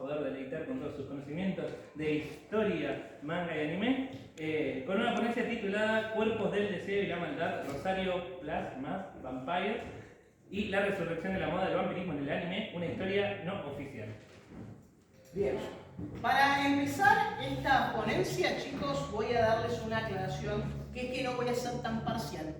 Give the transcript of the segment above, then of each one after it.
poder deleitar con todos sus conocimientos de historia, manga y anime, con una ponencia titulada Cuerpos del Deseo y la Maldad, Rosario Plus más Vampire y la resurrección de la moda del vampirismo en el anime, una historia no oficial. Bien, para empezar esta ponencia, chicos, voy a darles una aclaración que es que no voy a ser tan parcial,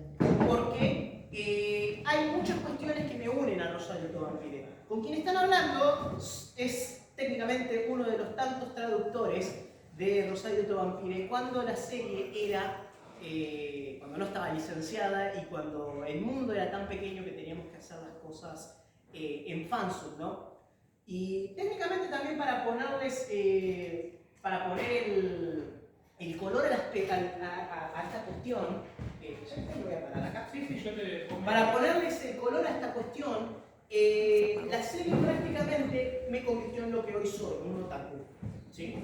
porque hay muchas cuestiones que me unen a Rosario to Vampire. Con quien están hablando es técnicamente uno de los tantos traductores de Rosario to Vampire cuando la serie era, cuando no estaba licenciada y cuando el mundo era tan pequeño que teníamos que hacer las cosas en fansub, ¿no? Y técnicamente también para ponerles, para poner el color a esta cuestión, ya me voy a parar acá. Sí, yo te pongo. Para ponerles el color a esta cuestión, la serie prácticamente me convirtió en lo que hoy soy, un otaku. ¿Sí?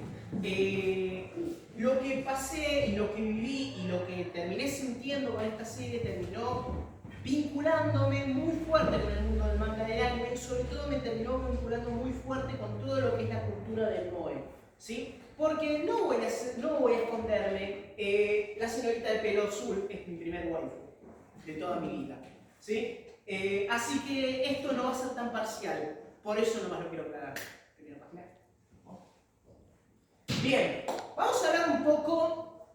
Lo que pasé y lo que viví y lo que terminé sintiendo con esta serie terminó vinculándome muy fuerte con el mundo del manga y del anime, y sobre todo me terminó vinculando muy fuerte con todo lo que es la cultura del moe, ¿sí? Porque no voy a esconderme, la señorita de pelo azul es mi primer waifu de toda mi vida, ¿sí? Así que esto no va a ser tan parcial, por eso nomás lo quiero aclarar. Bien, vamos a hablar un poco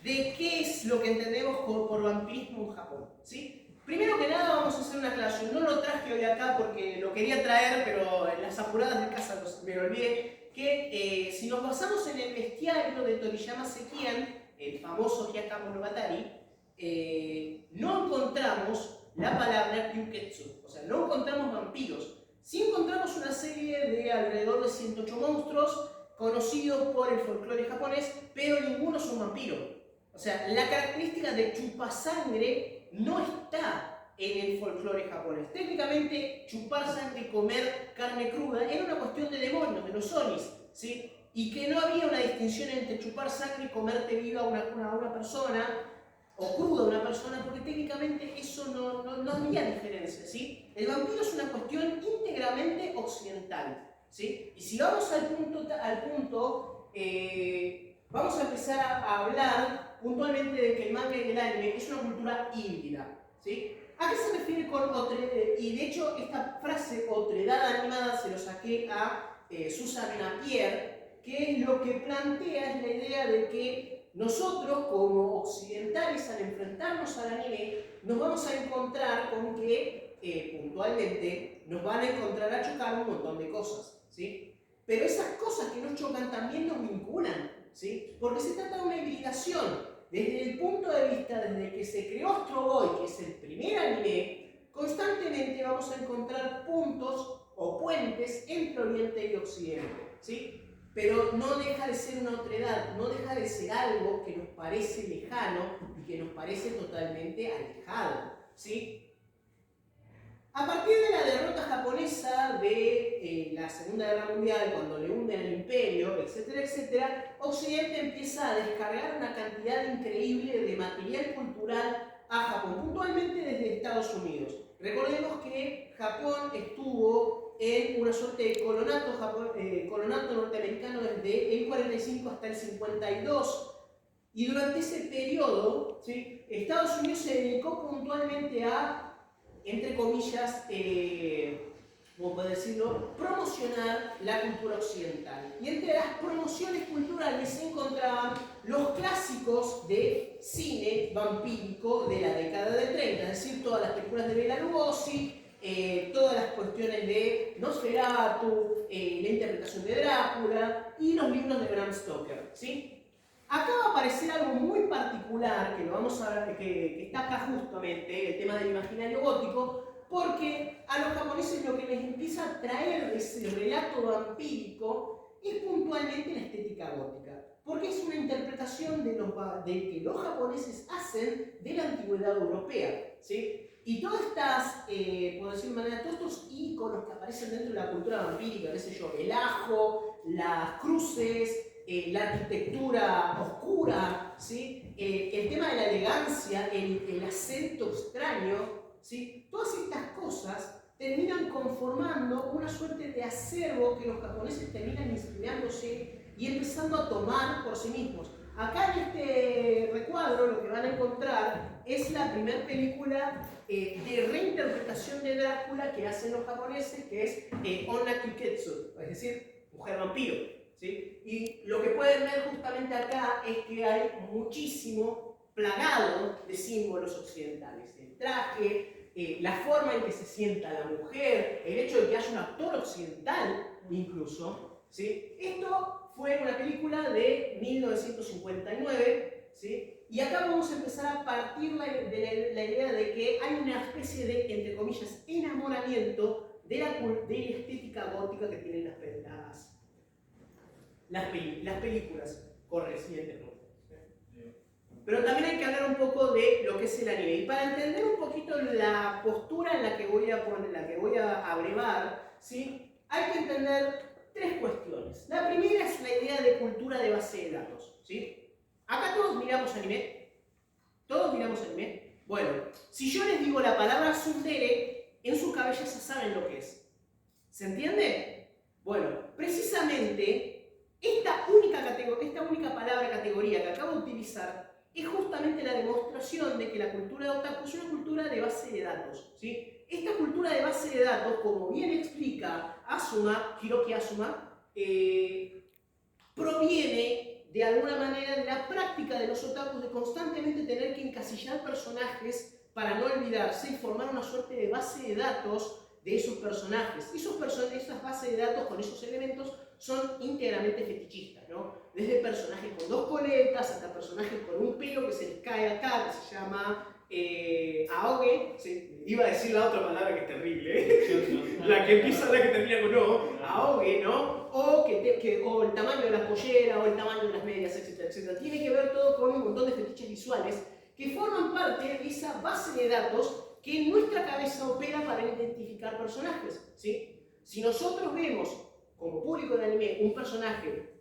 de qué es lo que entendemos por vampirismo en Japón, ¿sí? Primero que nada vamos a hacer una aclaración. No lo traje hoy acá porque lo quería traer, pero en las apuradas de casa me lo olvidé. Que si nos basamos en el bestiario de Toriyama Sekian, el famoso Hyaka Monogatari, no encontramos la palabra Kyuketsu, o sea, no encontramos vampiros. Sí encontramos una serie de alrededor de 108 monstruos conocidos por el folclore japonés, pero ninguno es un vampiro. O sea, la característica de chupasangre no está en el folclore japonés. Técnicamente, chupar sangre y comer carne cruda era una cuestión de demonios, de los onis, ¿sí? Y que no había una distinción entre chupar sangre y comerte viva a una persona, o cruda a una persona, porque técnicamente eso no había diferencia, ¿sí? El vampiro es una cuestión íntegramente occidental, ¿sí? Y si vamos al punto vamos a empezar a hablar puntualmente de que el manga y el anime es una cultura híbrida, ¿sí? ¿A qué se refiere con otredad? Y de hecho esta frase otredad animada se lo saqué a Susan Napier, que es lo que plantea es la idea de que nosotros como occidentales al enfrentarnos al anime nos vamos a encontrar con que puntualmente nos van a encontrar a chocar un montón de cosas, ¿sí? Pero esas cosas que nos chocan también nos vinculan, ¿sí? Porque se trata de una hibridación. Desde el punto de vista, desde que se creó Astro Boy, que es el primer anime, constantemente vamos a encontrar puntos o puentes entre Oriente y Occidente, ¿sí? Pero no deja de ser una otredad, no deja de ser algo que nos parece lejano y que nos parece totalmente alejado, ¿sí? A partir de la derrota japonesa de la Segunda Guerra Mundial, cuando le hunden el imperio, etcétera, etcétera, Occidente empieza a descargar una cantidad increíble de material cultural a Japón, puntualmente desde Estados Unidos. Recordemos que Japón estuvo en una suerte de colonato norteamericano desde el 45 hasta el 52, y durante ese periodo, ¿sí?, Estados Unidos se dedicó puntualmente a, entre comillas, ¿cómo puedo decirlo?, promocionar la cultura occidental. Y entre las promociones culturales se encontraban los clásicos de cine vampírico de la década del 30, es decir, todas las películas de Bela Lugosi, todas las cuestiones de Nosferatu, la interpretación de Drácula y los libros de Bram Stoker, ¿sí? Acá va a aparecer algo muy particular, que lo vamos a ver, que está acá justamente, el tema del imaginario gótico, porque a los japoneses lo que les empieza a traer de ese relato vampírico es puntualmente la estética gótica, porque es una interpretación de que los japoneses hacen de la antigüedad europea, ¿sí? Y todas estas, por decir de manera, todos estos íconos que aparecen dentro de la cultura vampírica, qué sé yo, el ajo, las cruces, la arquitectura oscura, ¿sí?, el tema de la elegancia, el acento extraño, ¿sí?, todas estas cosas terminan conformando una suerte de acervo que los japoneses terminan apropiándose y empezando a tomar por sí mismos. Acá en este recuadro lo que van a encontrar es la primera película de reinterpretación de Drácula que hacen los japoneses, que es Onna Kiketsu, es decir, Mujer Vampiro. ¿Sí? Y lo que pueden ver justamente acá es que hay muchísimo plagado de símbolos occidentales. El traje, la forma en que se sienta la mujer, el hecho de que haya un actor occidental incluso. ¿Sí? Esto fue una película de 1959, ¿sí? Y acá vamos a empezar a partir de la idea de que hay una especie de, entre comillas, enamoramiento de la estética gótica que tienen las películas correspondientes. Pero también hay que hablar un poco de lo que es el anime. Y para entender un poquito la postura en la que voy a abrevar, ¿sí? Hay que entender tres cuestiones. La primera es la idea de cultura de base de datos, ¿sí? Acá todos miramos anime. ¿Todos miramos anime? Bueno, si yo les digo la palabra tsundere, en su cabeza ya saben lo que es. ¿Se entiende? Bueno, precisamente esta única palabra categoría que acabo de utilizar es justamente la demostración de que la cultura de otaku es una cultura de base de datos, ¿sí? Esta cultura de base de datos, como bien explica Hiroki Azuma, proviene de alguna manera de la práctica de los otakus de constantemente tener que encasillar personajes para no olvidarse y formar una suerte de base de datos de esos personajes. Esas bases de datos con esos elementos son íntegramente fetichistas, ¿no? Desde personajes con dos coletas hasta personajes con un pelo que se les cae acá, que se llama aoge. Sí, iba a decir la otra palabra que es terrible, la que termina con o, aoge, ¿no? O el tamaño de la pollera, o el tamaño de las medias, etcétera, etcétera. Tiene que ver todo con un montón de fetiches visuales que forman parte de esa base de datos que en nuestra cabeza opera para identificar personajes, ¿sí? Si nosotros vemos, como público de anime, un personaje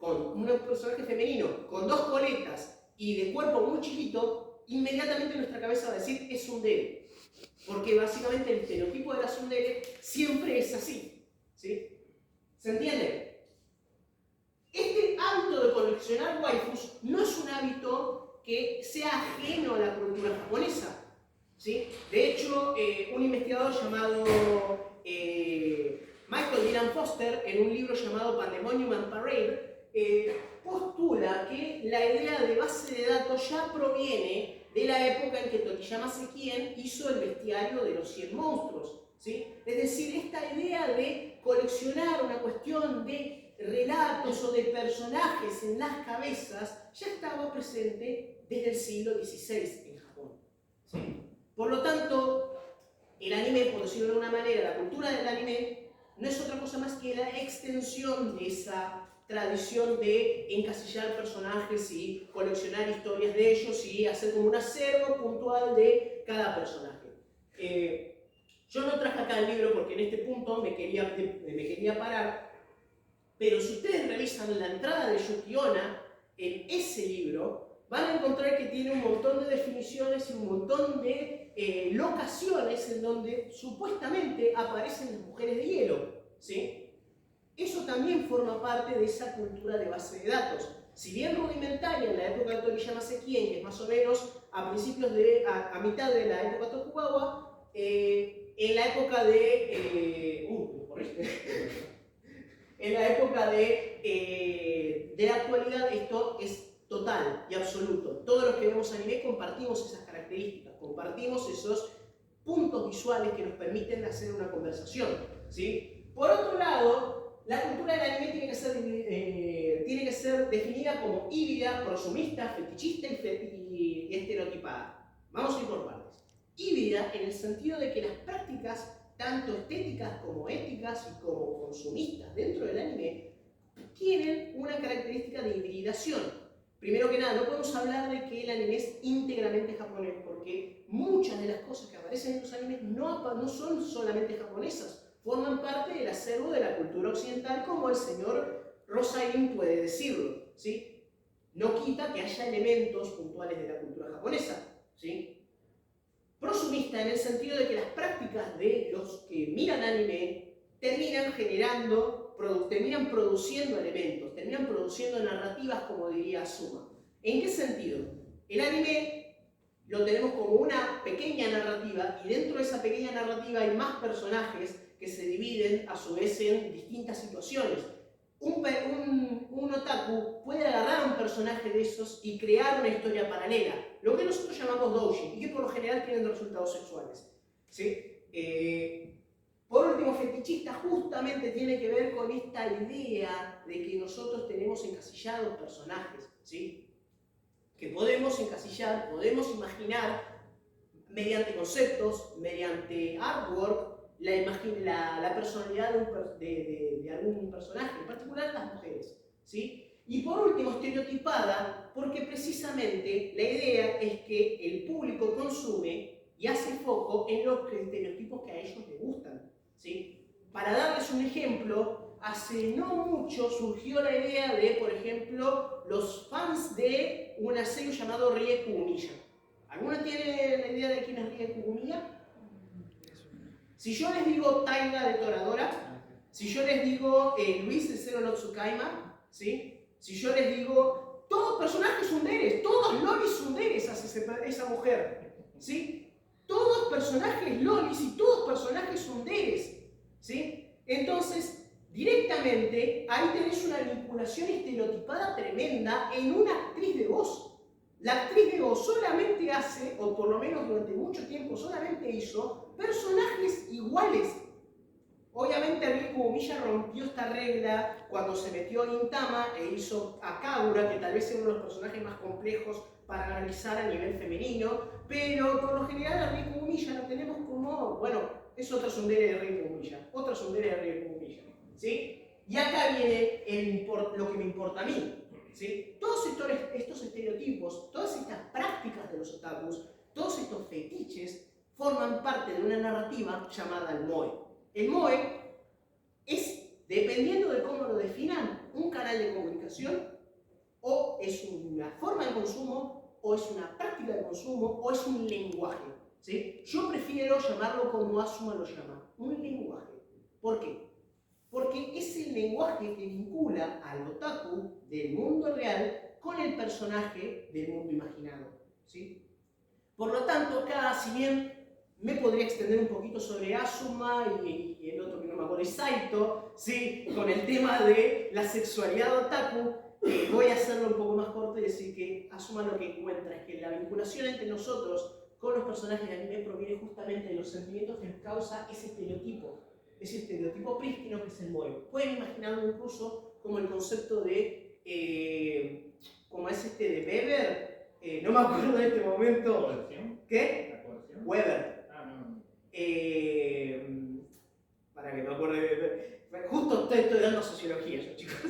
femenino con dos coletas y de cuerpo muy chiquito, inmediatamente nuestra cabeza va a decir es tsundere. Porque básicamente el estereotipo de la tsundere siempre es así, ¿sí? ¿Se entiende? Este hábito de coleccionar waifus no es un hábito que sea ajeno a la cultura japonesa, ¿sí? De hecho, un investigador llamado Michael Dylan Foster, en un libro llamado Pandemonium and Parade, postula que la idea de base de datos ya proviene de la época en que Toriyama Sekien hizo el bestiario de los 100 monstruos, ¿sí? Es decir, esta idea de coleccionar una cuestión de relatos o de personajes en las cabezas ya estaba presente desde el siglo XVI en Japón, ¿sí? Por lo tanto, el anime, por decirlo de alguna manera, la cultura del anime, no es otra cosa más que la extensión de esa tradición de encasillar personajes y coleccionar historias de ellos y hacer como un acervo puntual de cada personaje. Yo no traje acá el libro porque en este punto me quería parar, pero si ustedes revisan la entrada de Yuki Onna en ese libro, van a encontrar que tiene un montón de definiciones y un montón de locaciones en donde supuestamente aparecen las mujeres de hielo, ¿sí? Eso también forma parte de esa cultura de base de datos. Si bien rudimentaria en la época de Toriyama Sekien, que es más o menos a mitad de la época Tokugawa, en la época de la actualidad esto es total y absoluto. Todos los que vemos anime compartimos esas características, compartimos esos puntos visuales que nos permiten hacer una conversación, ¿sí? Por otro lado, la cultura del anime tiene que ser definida como híbrida, prosumista, fetichista y estereotipada. Vamos a ir por partes. Híbrida en el sentido de que las prácticas, tanto estéticas como éticas y como consumistas dentro del anime, tienen una característica de hibridación. Primero que nada, no podemos hablar de que el anime es íntegramente japonés, porque muchas de las cosas que aparecen en los animes no son solamente japonesas, forman parte del acervo de la cultura occidental, como el señor Rosarin puede decirlo, ¿sí? No quita que haya elementos puntuales de la cultura japonesa, ¿sí? Prosumista en el sentido de que las prácticas de los que miran anime terminan produciendo elementos, terminan produciendo narrativas, como diría Azuma. ¿En qué sentido? El anime lo tenemos como una pequeña narrativa y dentro de esa pequeña narrativa hay más personajes que se dividen a su vez en distintas situaciones. Un otaku puede agarrar a un personaje de esos y crear una historia paralela, lo que nosotros llamamos doujin, y que por lo general tienen resultados sexuales. ¿Sí? Por último, fetichista justamente tiene que ver con esta idea de que nosotros tenemos encasillados personajes, ¿sí? Que podemos encasillar, podemos imaginar mediante conceptos, mediante artwork, la personalidad de algún personaje, en particular las mujeres, ¿sí? Y por último, estereotipada, porque precisamente la idea es que el público consume y hace foco en los estereotipos que a ellos les gustan, ¿sí? Para darles un ejemplo, hace no mucho surgió la idea de, por ejemplo, los fans de una serie llamada Rie Kugumiya. ¿Alguna tiene la idea de quién es Rie Kugumiya? Si yo les digo Taiga de Toradora, si yo les digo Luis de Zero no Tsukaima, ¿sí? Si yo les digo todos personajes sunderes, todos lolis sunderes hace esa mujer, ¿sí? Todos personajes lolis y todos personajes sunderes, ¿sí? Entonces, directamente, ahí tenés una vinculación estereotipada tremenda en una actriz de voz. La actriz de voz solamente hace, o por lo menos durante mucho tiempo solamente hizo, personajes iguales. Obviamente Rie Kugumiya rompió esta regla cuando se metió a Gintama e hizo a Kagura, que tal vez es uno de los personajes más complejos para analizar a nivel femenino, pero por lo general a Rie Kugumiya la tenemos como, bueno, es otra tsundere de Rie Kugumiya, otra tsundere de Rie Kugumiya, ¿sí? Y acá viene lo que me importa a mí, ¿sí? Todos estos estereotipos, todas estas prácticas de los otakus, todos estos fetiches forman parte de una narrativa llamada el moe. El moe es, dependiendo de cómo lo definan, un canal de comunicación, o es una forma de consumo, o es una práctica de consumo, o es un lenguaje, ¿sí? Yo prefiero llamarlo como Azuma lo llama, un lenguaje. ¿Por qué? Porque es el lenguaje que vincula al otaku del mundo real con el personaje del mundo imaginado, ¿sí? Por lo tanto, si bien me podría extender un poquito sobre Azuma y el otro que no me acuerdo es Saito, ¿sí? Con el tema de la sexualidad otaku, voy a hacerlo un poco más corto y decir que Azuma lo que encuentra es que la vinculación entre nosotros con los personajes de anime proviene justamente de los sentimientos que nos causa ese estereotipo prístino que es el moe. Pueden imaginarlo incluso como el concepto de, como es de Weber, no me acuerdo en este momento. ¿Coerción? ¿Qué? ¿La coerción? Weber. Ah, no. Para que me acuerde. Justo estoy dando sociología yo, chicos.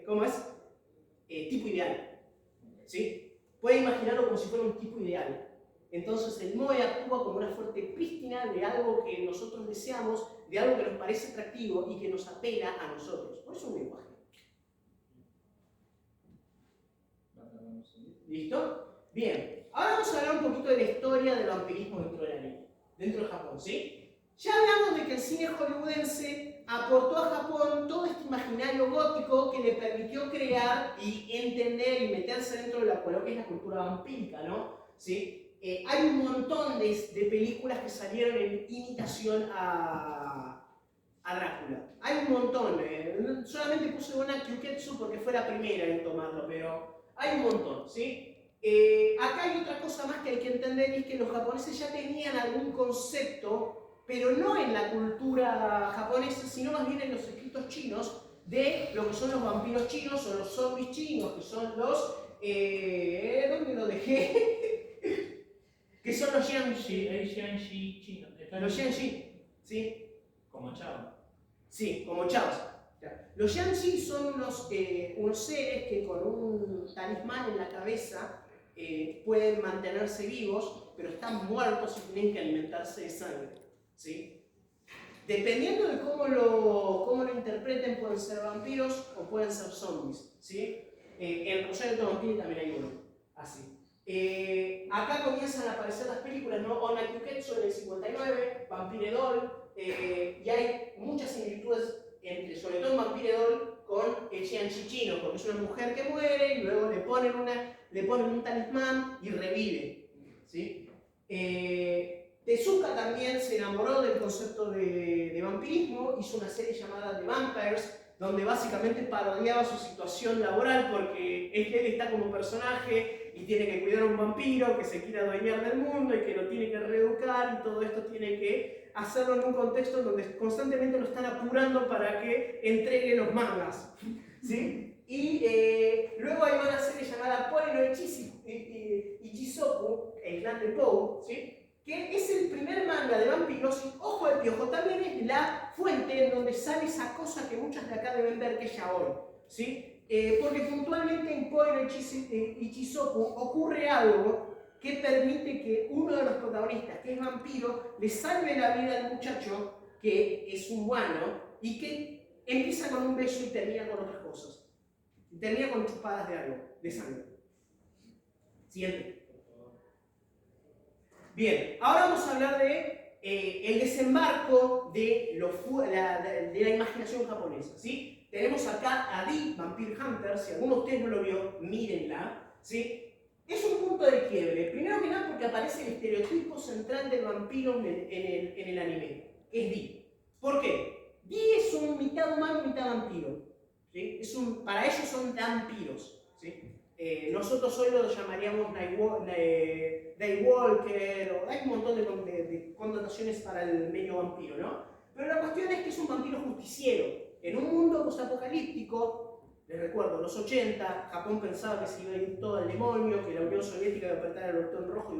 ¿Cómo es? Tipo ideal. ¿Sí? Pueden imaginarlo como si fuera un tipo ideal. Entonces el moe actúa como una fuerte prístina de algo que nosotros deseamos, de algo que nos parece atractivo y que nos apela a nosotros. Por eso es un lenguaje. ¿Listo? Bien. Ahora vamos a hablar un poquito de la historia del vampirismo dentro del anime, dentro de Japón, ¿sí? Ya hablamos de que el cine hollywoodense aportó a Japón todo este imaginario gótico que le permitió crear y entender y meterse dentro de lo que es la cultura vampírica, ¿no? ¿Sí? Hay un montón de películas que salieron en imitación a Drácula. Hay un montón. Solamente puse una Kyuketsu porque fue la primera en tomarlo, pero hay un montón, ¿sí? Acá hay otra cosa más que hay que entender y es que los japoneses ya tenían algún concepto, pero no en la cultura japonesa, sino más bien en los escritos chinos de lo que son los vampiros chinos o los zombies chinos, que son los... ¿dónde lo dejé? que son los Xianxi. Xianxi chino. Los Xianxi, ¿sí? Como chavo. Sí, como chavos. Los Xianxi son unos seres que con un talismán en la cabeza pueden mantenerse vivos, pero están muertos y tienen que alimentarse de sangre, ¿sí? Dependiendo de cómo lo interpreten, pueden ser vampiros o pueden ser zombies, ¿sí? En Rosario de Vampiri también hay uno, así. Acá comienzan a aparecer las películas, ¿no? Onna Kyuketsu en el 59, Vampire Doll, y hay muchas similitudes entre, sobre todo en Vampire Doll, con decían chichino, porque es una mujer que muere y luego le ponen un talismán y revive, ¿sí? Tezuka también se enamoró del concepto de vampirismo, hizo una serie llamada The Vampires, donde básicamente parodiaba su situación laboral, porque él está como personaje y tiene que cuidar a un vampiro que se quiere adueñar del mundo y que lo tiene que reeducar, y todo esto tiene que hacerlo en un contexto donde constantemente lo están apurando para que entregue los mangas, ¿sí? Y luego hay una serie llamada Poi no Ichisoku, el clan de Pou, ¿sí? Que es el primer manga de vampiros, y ojo de piojo, también es la fuente en donde sale esa cosa que muchos de acá deben ver, que es yaoi, ¿sí? Porque puntualmente en Poi no Ichisoku ocurre algo que permite que uno de los protagonistas, que es vampiro, le salve la vida al muchacho, que es humano, y que empieza con un beso y termina con otras cosas. Termina con chupadas de algo, de sangre. Siguiente. Bien, ahora vamos a hablar de el desembarco de la imaginación japonesa, ¿sí? Tenemos acá a Di, Vampire Hunter, si alguno de ustedes no lo vio, mírenla, ¿sí? Es un punto de quiebre, primero que nada porque aparece el estereotipo central del vampiro en el anime, que es Di. ¿Por qué? Di es un mitad humano y mitad vampiro, ¿sí? Para ellos son vampiros, ¿sí? Nosotros hoy lo llamaríamos Daywalker, o hay un montón de connotaciones para el medio vampiro, ¿no? Pero la cuestión es que es un vampiro justiciero. En un mundo postapocalíptico, les recuerdo, los 80, Japón pensaba que se iba a ir todo al demonio, que la Unión Soviética iba a apretar el botón rojo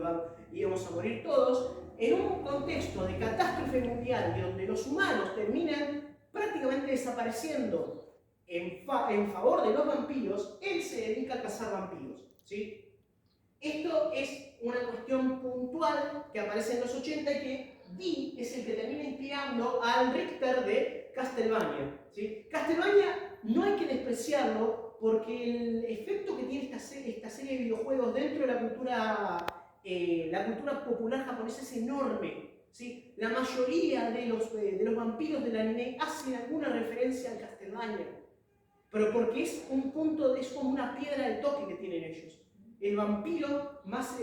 y íbamos a morir todos. En un contexto de catástrofe mundial, donde los humanos terminan prácticamente desapareciendo en favor de los vampiros, él se dedica a cazar vampiros, ¿sí? Esto es una cuestión puntual que aparece en los 80 y que Di es el que termina inspirando al Richter de Castlevania, ¿sí? Castlevania no hay que despreciarlo porque el efecto que tiene esta serie de videojuegos dentro de la cultura popular japonesa es enorme, ¿sí? La mayoría de los vampiros del anime hacen alguna referencia al Castlevania, pero porque es como una piedra de toque que tienen ellos. El vampiro más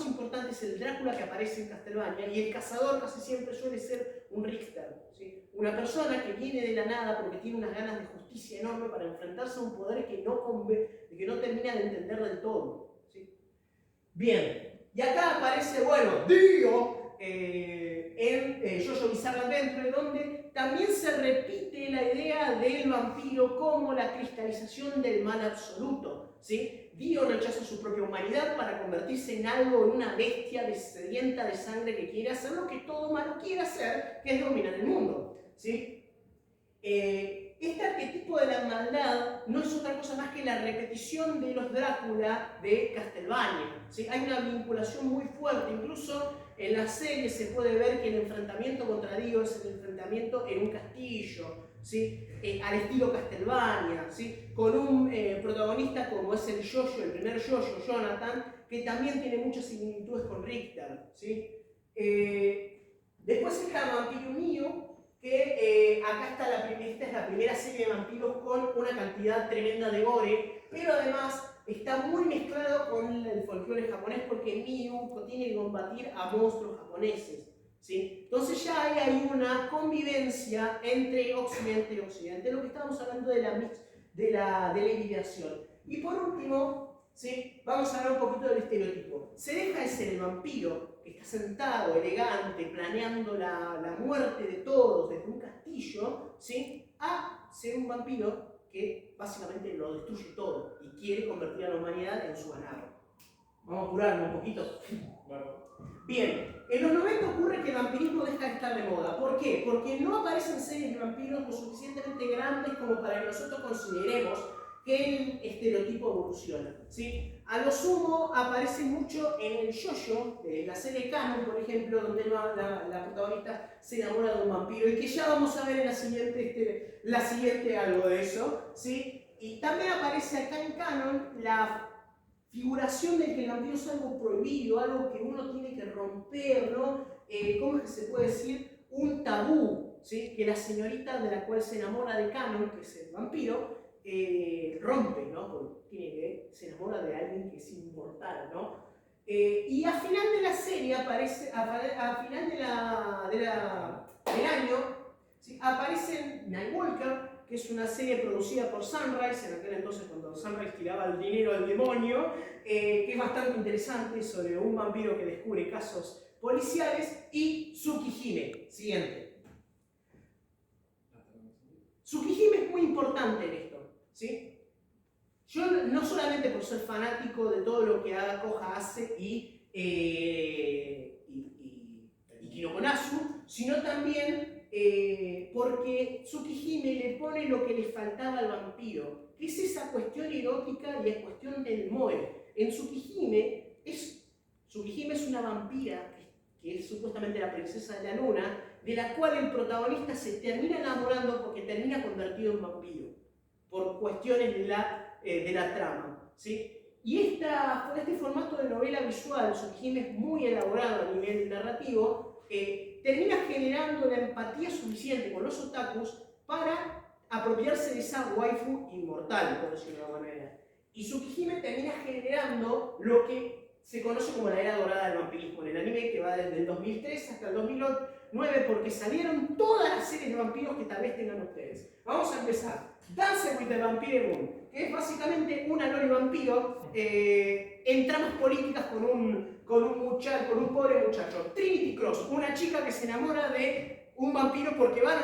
importante es el Drácula que aparece en Castlevania, y el cazador casi siempre suele ser un Richter, ¿sí? Una persona que viene de la nada porque tiene unas ganas de justicia enorme para enfrentarse a un poder que no termina de entender del todo, ¿sí? Bien, y acá aparece, bueno, Dio en JoJo Bizarre Adventure, donde también se repite la idea del vampiro como la cristalización del mal absoluto, ¿sí? Dio rechaza su propia humanidad para convertirse en algo, en una bestia sedienta de sangre que quiere hacer lo que todo humano quiere hacer, que es dominar el mundo, ¿sí? Este arquetipo de la maldad no es otra cosa más que la repetición de los Drácula de Castlevania, ¿sí? Hay una vinculación muy fuerte, incluso en la serie se puede ver que el enfrentamiento contra Dio es el enfrentamiento en un castillo, ¿sí? Al estilo Castlevania, ¿sí? Con un protagonista como es el primer Jojo, Jonathan, que también tiene muchas similitudes con Richter, ¿sí? Después está Vampiro Mio, que acá esta es la primera serie de vampiros con una cantidad tremenda de gore, pero además está muy mezclado con el folclore japonés, porque Miyu tiene que combatir a monstruos japoneses, ¿sí? Entonces ya hay ahí una convivencia entre Occidente y Occidente, lo que estábamos hablando de la hibridación. Y por último, ¿sí? Vamos a hablar un poquito del estereotipo. Se deja de ser el vampiro que está sentado, elegante, planeando la muerte de todos desde un castillo, ¿sí? A ser un vampiro que básicamente lo destruye todo y quiere convertir a la humanidad en su ganado. Vamos a apurarnos un poquito. Bien, en los 90 ocurre que el vampirismo deja de estar de moda. ¿Por qué? Porque no aparecen series de vampiros lo suficientemente grandes como para que nosotros consideremos que el estereotipo evoluciona, ¿sí? A lo sumo aparece mucho en el JoJo, la serie Canon, por ejemplo, donde la protagonista se enamora de un vampiro, y que ya vamos a ver en la siguiente algo de eso, ¿sí? Y también aparece acá en Canon la figuración de que el vampiro es algo prohibido, algo que uno tiene que romper, ¿no? ¿Cómo es que se puede decir? Un tabú, ¿sí? Que la señorita de la cual se enamora de Canon, que es el vampiro, rompe, ¿no? Porque se enamora de alguien que es inmortal, ¿no? Y a final de la serie aparece, a final del año, ¿sí? Aparece Nightwalker, que es una serie producida por Sunrise, en aquel entonces cuando Sunrise tiraba el dinero al demonio, que es bastante interesante, sobre un vampiro que descubre casos policiales, y Tsukihime. Siguiente. Tsukihime es muy importante en esto, ¿sí? Yo no solamente por ser fanático de todo lo que Ada Koja hace y Kinoko Konasu, sino también porque Tsukihime le pone lo que le faltaba al vampiro, que es esa cuestión erótica y es cuestión del moe. En Tsukihime es una vampira que es supuestamente la princesa de la luna, de la cual el protagonista se termina enamorando porque termina convertido en vampiro, por cuestiones de la trama, ¿sí? Y este formato de novela visual, Tsukihime es muy elaborado a nivel narrativo, termina generando la empatía suficiente con los otakus para apropiarse de esa waifu inmortal, por decirlo de alguna manera. Y Tsukihime termina generando lo que se conoce como la era dorada del vampirismo en el anime, que va desde el 2003 hasta el 2009, porque salieron todas las series de vampiros que tal vez tengan ustedes. Vamos a empezar. Dance with the Vampire Moon, que es básicamente una loli vampiro en tramas políticas con un pobre muchacho. Trinity Cross, una chica que se enamora de un vampiro porque van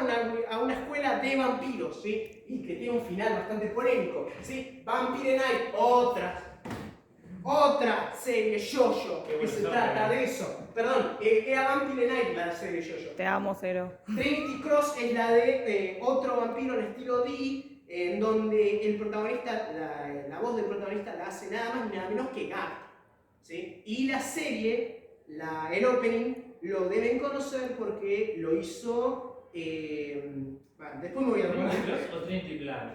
a una escuela de vampiros, ¿sí? Y que tiene un final bastante polémico, ¿sí? Vampire Night, otra serie shoujo que se trata de eso. Perdón, era Vampire Night la serie shoujo. Te amo, Cero. Trinity Cross es la de otro vampiro en estilo D, en donde el protagonista, la voz del protagonista la hace nada más y nada menos que Gak, ¿sí? Y la serie, el opening, lo deben conocer porque lo hizo... bueno, después me voy a recordar. ¿Trinity Cross o Trinity Blood?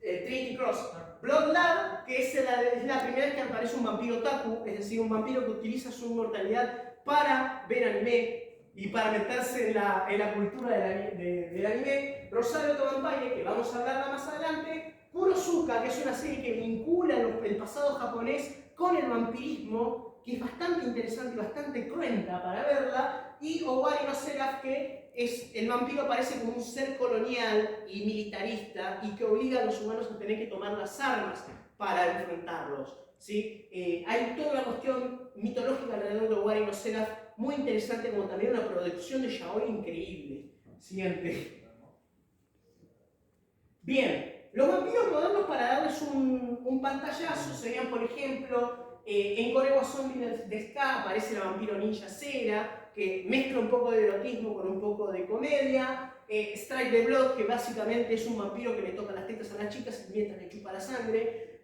Trinity Cross. Bloodlab, que es la primera vez que aparece un vampiro otaku, es decir, un vampiro que utiliza su inmortalidad para ver anime y para meterse en la cultura del anime. Rosario to Vampire, que vamos a hablarla más adelante. Kurosuka, que es una serie que vincula el pasado japonés con el vampirismo, que es bastante interesante y bastante cruenta para verla. Y Owari no Seraph, que el vampiro aparece como un ser colonial y militarista y que obliga a los humanos a tener que tomar las armas para enfrentarlos, ¿sí? Hay toda una cuestión mitológica alrededor de Owari no Seraph muy interesante, como también una producción de yaoi increíble. Siguiente. Bien, los vampiros modernos, para darles un pantallazo, serían, por ejemplo, en Korewa Zombie de Ska aparece la vampiro ninja Cera, que mezcla un poco de erotismo con un poco de comedia. Strike the Blood, que básicamente es un vampiro que le toca las tetas a las chicas mientras le chupa la sangre.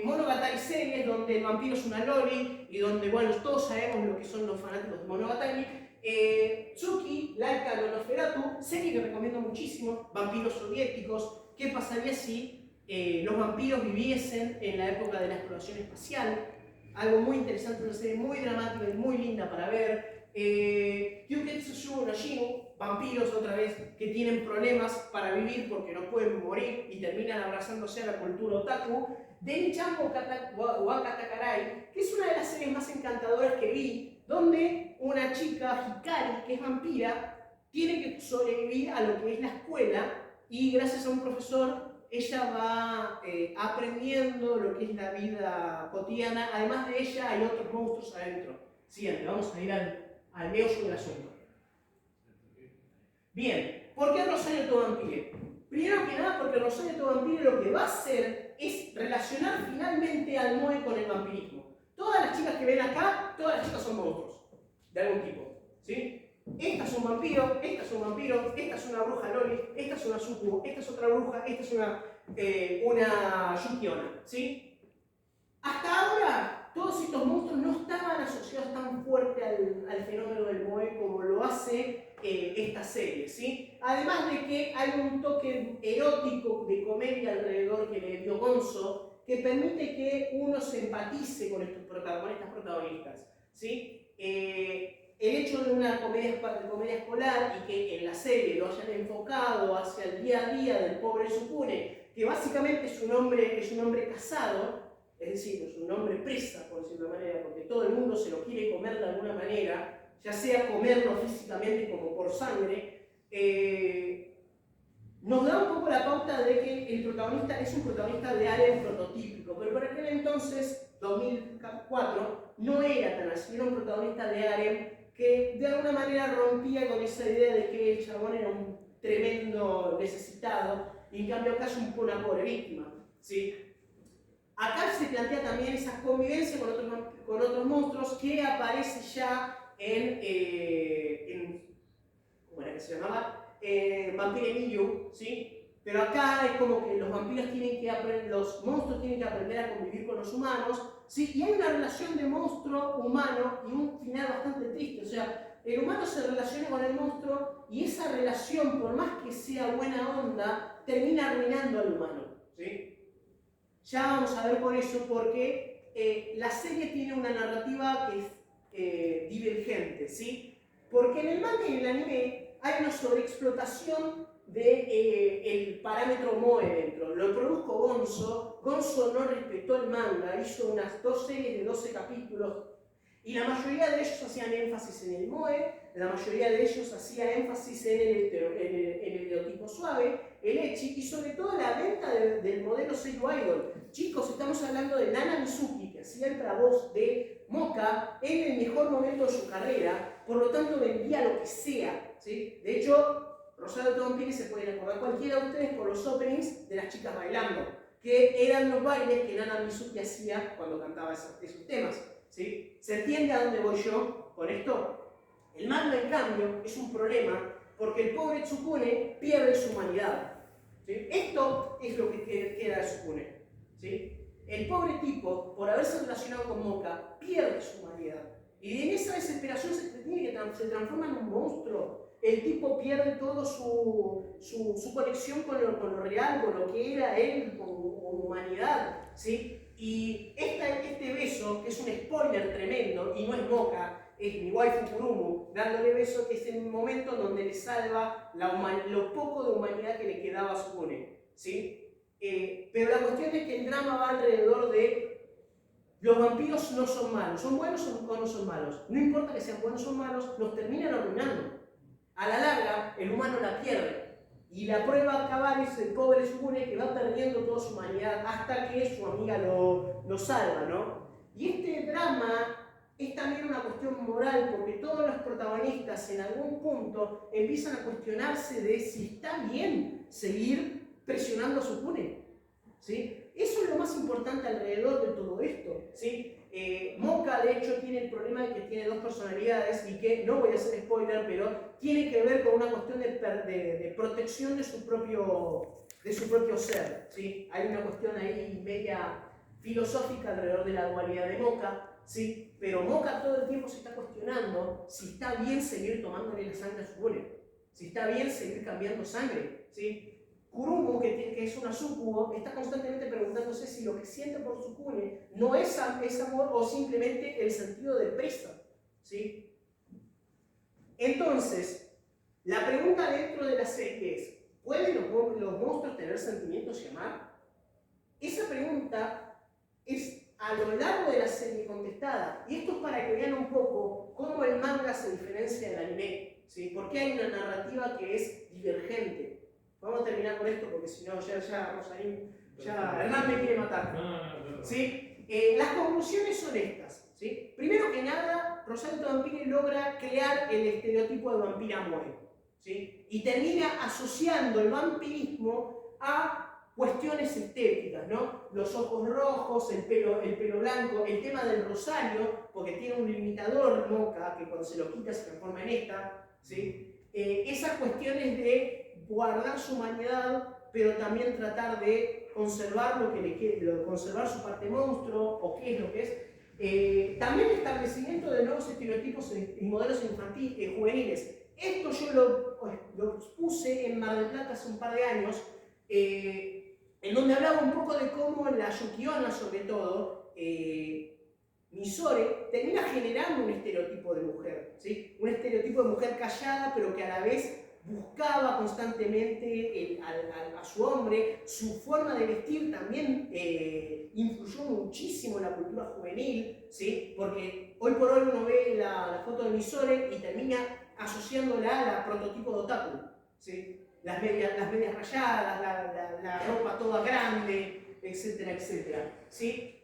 Monogatari series, donde el vampiro es una loli y donde, bueno, todos sabemos lo que son los fanáticos de Monogatari. Tsuki, Laika no Nosferatu, serie que recomiendo muchísimo, vampiros soviéticos. ¿Qué pasaría si los vampiros viviesen en la época de la exploración espacial? Algo muy interesante, una serie muy dramática y muy linda para ver. Yuketsu no Shinu, vampiros otra vez que tienen problemas para vivir porque no pueden morir y terminan abrazándose a la cultura otaku. Denichan Wakatakarai, que es una de las series más encantadoras que vi, donde una chica Hikari, que es vampira, tiene que sobrevivir a lo que es la escuela y gracias a un profesor ella va aprendiendo lo que es la vida cotidiana. Además de ella hay otros monstruos adentro. Siguiente, vamos a ir al meollo del asunto. Bien, ¿por qué Rosario to Vampire? Primero que nada porque Rosario to Vampire lo que va a hacer es relacionar finalmente al moe con el vampirismo. Todas las chicas que ven acá, todas las chicas son monstruos, de algún tipo, ¿sí? Esta es un vampiro, esta es un vampiro, esta es una bruja loli, esta es una sucubo, esta es otra bruja, esta es una yukiona, ¿sí? Hasta ahora, todos estos monstruos no estaban asociados tan fuerte al fenómeno del moe como lo hace esta serie, ¿sí? Además de que hay un toque erótico de comedia alrededor que le dio Gonzo, que permite que uno se empatice con estas protagonistas, ¿sí? El hecho de una comedia escolar y que en la serie lo hayan enfocado hacia el día a día del pobre Sukune, que básicamente es un hombre casado, es decir, es un hombre presa, por decirlo de una manera, porque todo el mundo se lo quiere comer de alguna manera, ya sea comerlo físicamente como por sangre, nos da un poco la pauta de que el protagonista es un protagonista de Alien prototípico, pero por aquel entonces, 2004, no era tan así, era un protagonista de Alien que de alguna manera rompía con esa idea de que el chabón era un tremendo necesitado y en cambio acá es una pobre víctima, ¿sí? Acá se plantea también esa convivencia con otros monstruos que aparece ya ¿cómo era que se llamaba? Vampire Millu, ¿sí? Pero acá es como que los vampiros tienen que aprender, los monstruos tienen que aprender a convivir con los humanos, ¿sí? Y hay una relación de monstruo-humano y un final bastante triste, o sea, el humano se relaciona con el monstruo y esa relación, por más que sea buena onda, termina arruinando al humano, ¿sí? Ya vamos a ver por eso, porque la serie tiene una narrativa que es divergente, ¿sí? Porque en el manga y en el anime hay una sobreexplotación del parámetro moe dentro. Lo produjo Gonzo. Gonzo no respetó el manga, hizo unas 2 series de 12 capítulos y la mayoría de ellos hacían énfasis en el moe, la mayoría de ellos hacía énfasis en el erotipo suave, el ecchi y sobre todo la venta del modelo Seiyu Idol. Chicos, estamos hablando de Nana Mizuki, que hacía la voz de Moka en el mejor momento de su carrera, por lo tanto vendía lo que sea, ¿sí? De hecho, Rosario de Vampire se pueden acordar cualquiera de ustedes por los openings de las chicas bailando, que eran los bailes que Nana Mizuki hacía cuando cantaba esos temas, ¿sí? ¿Se entiende a dónde voy yo con esto? El manga, en cambio, es un problema porque el pobre Tsukune pierde su humanidad, ¿sí? Esto es lo que queda de Tsukune, ¿sí? El pobre tipo, por haberse relacionado con Moka, pierde su humanidad. Y en esa desesperación se transforma en un monstruo. El tipo pierde toda su conexión con lo real, con lo que era él como humanidad, ¿sí? Y este beso, que es un spoiler tremendo, y no es Moka, es mi waifu Kurumu, dándole beso, que es el momento donde le salva lo poco de humanidad que le quedaba a Tsukune, ¿sí? Pero la cuestión es que el drama va alrededor de los vampiros no son malos, son buenos o no son malos. No importa que sean buenos o malos, los terminan arruinando. A la larga, el humano la pierde. Y la prueba cabal es el pobre Tsukune que va perdiendo toda su humanidad hasta que su amiga lo salva, ¿no? Y este drama es también una cuestión moral, porque todos los protagonistas en algún punto empiezan a cuestionarse de si está bien seguir presionando a Tsukune, ¿sí? Eso es lo más importante alrededor de todo esto, ¿sí? Moka, de hecho, tiene el problema de que tiene 2 personalidades y que, no voy a hacer spoiler, pero tiene que ver con una cuestión de protección de su propio ser, ¿sí? Hay una cuestión ahí media filosófica alrededor de la dualidad de Moka, ¿sí? Pero Moka todo el tiempo se está cuestionando si está bien seguir tomándole la sangre a Tsukune, si está bien seguir cambiando sangre, ¿sí? Kurumu, que es una sucubo, está constantemente preguntándose si lo que siente por Tsukune no es amor o simplemente el sentido de presa, ¿sí? Entonces, la pregunta dentro de la serie es, ¿pueden los monstruos tener sentimientos y amar? Esa pregunta es a lo largo de la serie contestada, y esto es para que vean un poco cómo el manga se diferencia del anime, ¿sí? Porque hay una narrativa que es divergente. Vamos a terminar con esto porque si no, ya Rosarín, ya Hernán me quiere matar. No. ¿Sí? Las conclusiones son estas, ¿sí? Primero que nada, Rosario de Vampire logra crear el estereotipo de vampira moe, ¿sí? Y termina asociando el vampirismo a cuestiones estéticas, ¿no? Los ojos rojos, el pelo blanco, el tema del rosario, porque tiene un limitador Moka que cuando se lo quita se transforma en esta, ¿sí? Esas cuestiones de guardar su humanidad, pero también tratar de conservar lo que le quede, conservar su parte monstruo, o qué es lo que es. También el establecimiento de nuevos estereotipos y modelos infantiles, juveniles. Esto yo lo expuse en Mar del Plata hace un par de años, en donde hablaba un poco de cómo la Yukiona, sobre todo, Misore, termina generando un estereotipo de mujer, ¿sí? Un estereotipo de mujer callada, pero que a la vez buscaba constantemente a su hombre, su forma de vestir también influyó muchísimo en la cultura juvenil, ¿sí? Porque hoy por hoy uno ve la foto de Misore y termina asociándola al prototipo de otaku, ¿sí? Las medias rayadas, la ropa toda grande, etcétera, etcétera, ¿sí?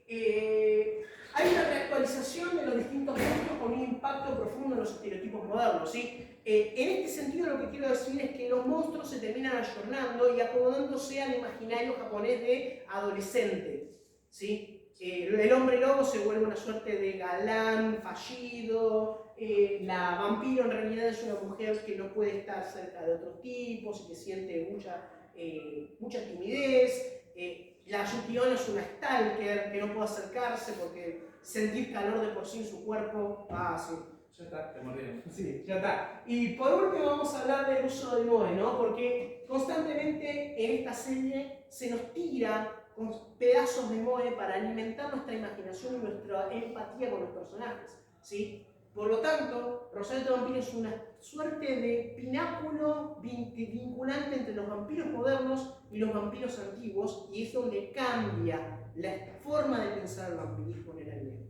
Hay una reactualización de los distintos monstruos con un impacto profundo en los estereotipos modernos, ¿sí? En este sentido lo que quiero decir es que los monstruos se terminan ayornando y acomodándose al imaginario japonés de adolescente, ¿sí? El hombre lobo se vuelve una suerte de galán fallido, la vampiro en realidad es una mujer que no puede estar cerca de otros tipos y que siente mucha timidez. La Yukiona es una stalker que no puede acercarse porque sentir calor de por sí en su cuerpo. Sí, ya está. Te mordieron. Sí, ya está. Y por último vamos a hablar del uso del moe, ¿no? Porque constantemente en esta serie se nos tira con pedazos de moe para alimentar nuestra imaginación y nuestra empatía con los personajes, ¿sí? Por lo tanto, Rosario de Vampiro es una suerte de pináculo vinculante entre los vampiros modernos y los vampiros antiguos, y es donde cambia la forma de pensar el vampirismo en el anime.